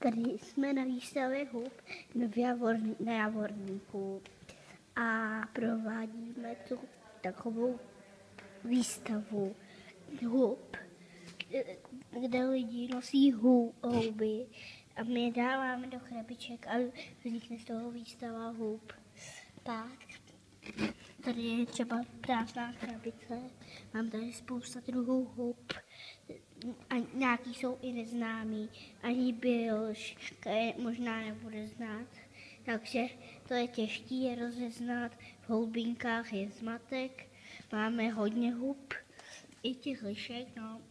Tady jsme na výstavě hub na Javorníku a provádíme tu takovou výstavu hub, kde lidi nosí houby a my je dáváme do krabiček a vznikne z toho výstava hub. Tak, tady je třeba prázdná krabice, mám tady spousta druhů hub. A nějaký jsou i neznámý, ani Bilška je možná nebude znát, takže to je těžké je rozeznat, v houbinkách je zmatek, máme hodně hub, i těch lišek, no.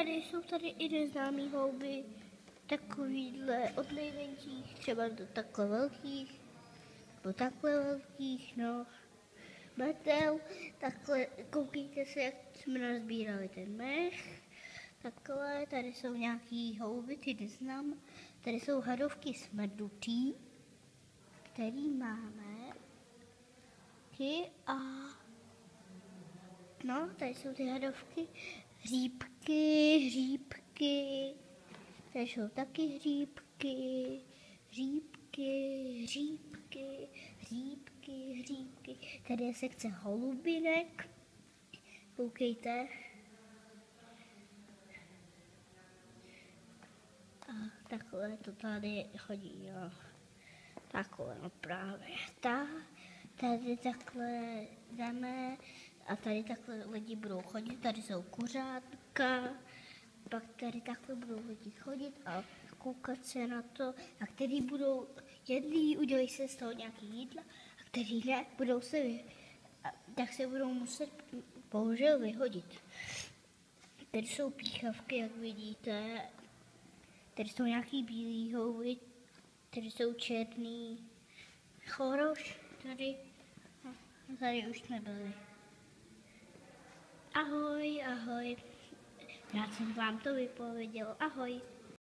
Jsou tady i neznámý houby, takovýhle od nejmenších, třeba do takhle velkých, nebo takhle velkých, no. Betel, takhle, koukejte se, jak jsme nazbírali ten mech. Takhle, tady jsou nějaký houby, ty neznám. Tady jsou hadovky smrdutý, který máme. No, tady jsou ty hadovky, hříbky. Tady jsou taky hříbky. Tady je sekce holubinek. Koukejte. A takhle to tady chodí, jo. Takhle, no právě. Tady takhle jdeme a tady takhle lidi budou chodit. Tady jsou kuřátka. Pak tady takhle budou lidi chodit a koukat se na to. A který budou jedlí, udělají se z toho nějaký jídla. A který ne, tak se budou muset bohužel vyhodit. Tady jsou píchavky, jak vidíte. Tady jsou nějaký bílý houby, tady jsou černý. Choroš, tady už jsme byli. Ahoj. Rád jsem vám to vypověděl. Ahoj.